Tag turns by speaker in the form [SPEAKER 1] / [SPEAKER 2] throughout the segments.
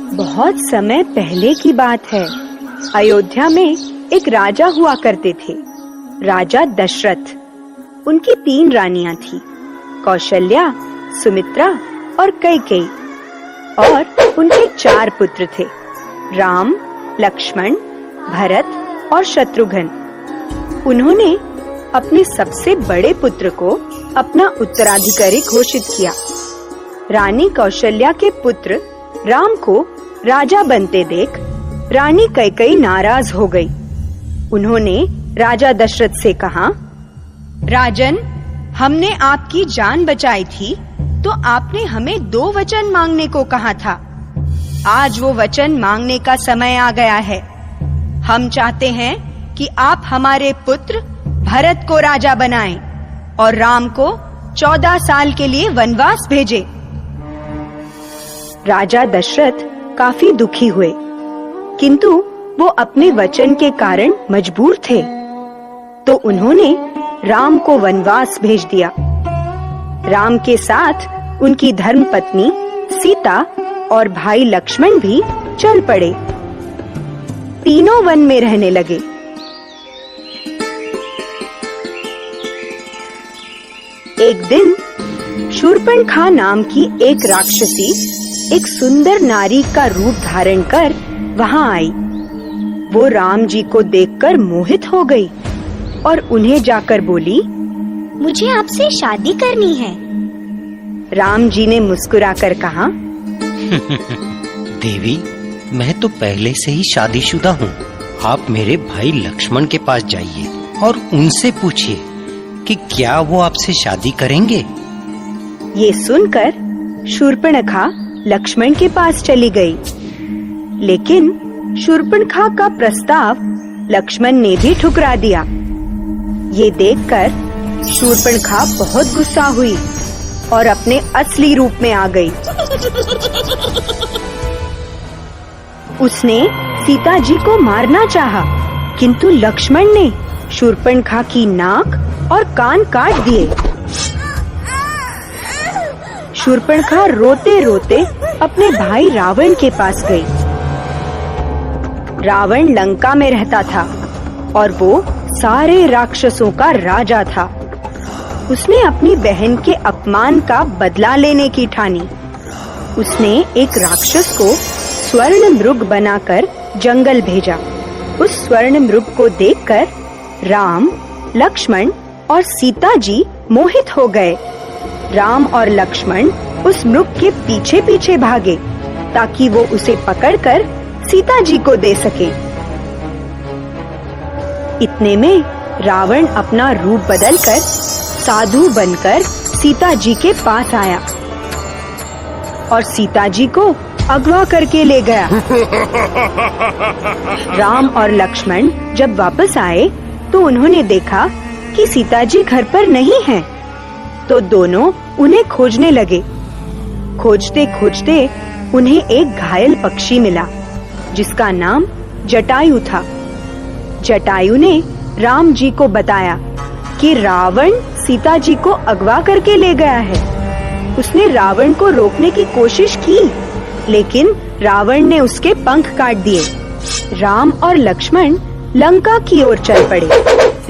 [SPEAKER 1] बहुत समय पहले की बात है। अयोध्या में एक राजा हुआ करते थे, राजा दशरथ। उनकी 3 रानियां थीं, कौशल्या, सुमित्रा और कैकेयी। और उनके 4 पुत्र थे, राम, लक्ष्मण, भरत और शत्रुघ्न। उन्होंने अपने सबसे बड़े पुत्र को अपना उत्तराधिकारी घोषित किया। रानी कौशल्या के पुत्र राम को राजा बनते देख रानी कैकेयी नाराज हो गई। उन्होंने राजा दशरथ से कहा, राजन, हमने आपकी जान बचाई थी तो आपने हमें 2 वचन मांगने को कहा था। आज वो वचन मांगने का समय आ गया है। हम चाहते हैं कि आप हमारे पुत्र भरत को राजा बनाएं और राम को 14 साल के लिए वनवास भेजें। राजा दशरथ काफी दुखी हुए, किंतु वो अपने वचन के कारण मजबूर थे, तो उन्होंने राम को वनवास भेज दिया। राम के साथ उनकी धर्मपत्नी सीता और भाई लक्ष्मण भी चल पड़े। तीनों वन में रहने लगे। एक दिन शूर्पणखा नाम की एक राक्षसी एक सुंदर नारी का रूप धारण कर वहां आई। वो राम जी को देखकर मोहित हो गई और उन्हें जाकर बोली,
[SPEAKER 2] मुझे आपसे शादी करनी है।
[SPEAKER 1] राम जी ने मुस्कुराकर कहा,
[SPEAKER 3] देवी, मैं तो पहले से ही शादीशुदा हूँ। आप मेरे भाई लक्ष्मण के पास जाइए और उनसे पूछिए कि क्या वो आपसे शादी करेंगे।
[SPEAKER 1] ये सुनकर शूर्पणखा लक्ष्मण के पास चली गई, लेकिन शूर्पणखा का प्रस्ताव लक्ष्मण ने भी ठुकरा दिया। ये देखकर शूर्पणखा बहुत गुस्सा हुई और अपने असली रूप में आ गई। उसने सीता जी को मारना चाहा, किंतु लक्ष्मण ने शूर्पणखा की नाक और कान काट दिए। शूर्पणखा रोते रोते अपने भाई रावण के पास गई। रावण लंका में रहता था और वो सारे राक्षसों का राजा था। उसने अपनी बहन के अपमान का बदला लेने की ठानी। उसने एक राक्षस को स्वर्ण मृग बनाकर जंगल भेजा। उस स्वर्ण मृग को देखकर राम, लक्ष्मण और सीता जी मोहित हो गए। राम और लक्ष्मण उस मृग के पीछे पीछे भागे ताकि वो उसे पकड़कर सीता जी को दे सके। इतने में रावण अपना रूप बदलकर साधु बनकर सीता जी के पास आया और सीता जी को अगवा करके ले गया। राम और लक्ष्मण जब वापस आए तो उन्होंने देखा कि सीता जी घर पर नहीं हैं, तो दोनों उन्हें खोजने लगे। खोजते खोजते उन्हें एक घायल पक्षी मिला जिसका नाम जटायु था। जटायु ने राम जी को बताया कि रावण सीता जी को अगवा करके ले गया है। उसने रावण को रोकने की कोशिश की, लेकिन रावण ने उसके पंख काट दिए। राम और लक्ष्मण लंका की ओर चल पड़े।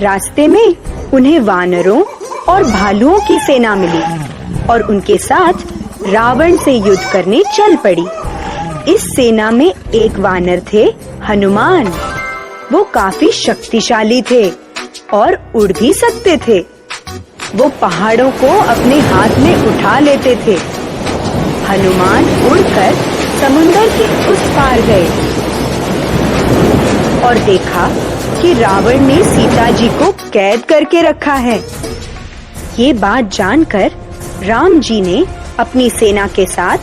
[SPEAKER 1] रास्ते में उन्हें वानरों और भालुओं की सेना मिली और उनके साथ रावण से युद्ध करने चल पड़ी। इस सेना में एक वानर थे, हनुमान। वो काफी शक्तिशाली थे और उड़ भी सकते थे। वो पहाड़ों को अपने हाथ में उठा लेते थे। हनुमान उड़कर समुंदर के उस पार गए और देखा कि रावण ने सीता जी को कैद करके रखा है। ये बात जानकर राम जी ने अपनी सेना के साथ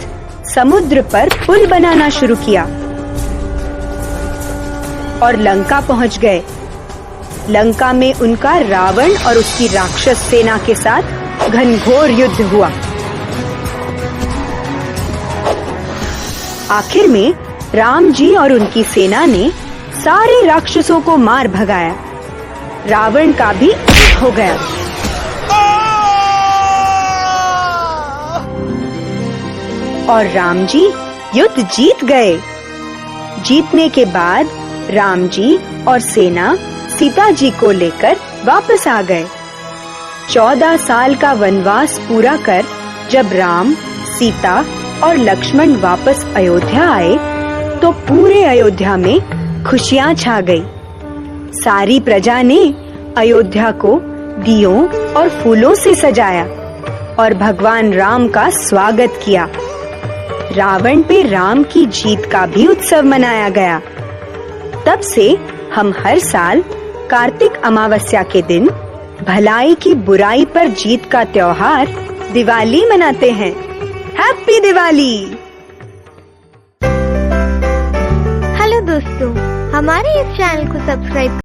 [SPEAKER 1] समुद्र पर पुल बनाना शुरू किया और लंका पहुंच गए। लंका में उनका रावण और उसकी राक्षस सेना के साथ घनघोर युद्ध हुआ। आखिर में राम जी और उनकी सेना ने सारे राक्षसों को मार भगाया। रावण का भी अंत हो गया। और राम जी युद्ध जीत गए। जीतने के बाद राम जी और सेना सीता जी को लेकर वापस आ गए। 14 साल का वनवास पूरा कर जब राम, सीता और लक्ष्मण वापस अयोध्या आए तो पूरे अयोध्या में खुशियां छा गई। सारी प्रजा ने अयोध्या को दियों और फूलों से सजाया और भगवान राम का स्वागत किया। रावण पे राम की जीत का भी उत्सव मनाया गया। तब से हम हर साल कार्तिक अमावस्या के दिन भलाई की बुराई पर जीत का त्योहार दिवाली मनाते हैं। हैप्पी दिवाली।
[SPEAKER 2] हेलो दोस्तों, हमारे इस चैनल को सब्सक्राइब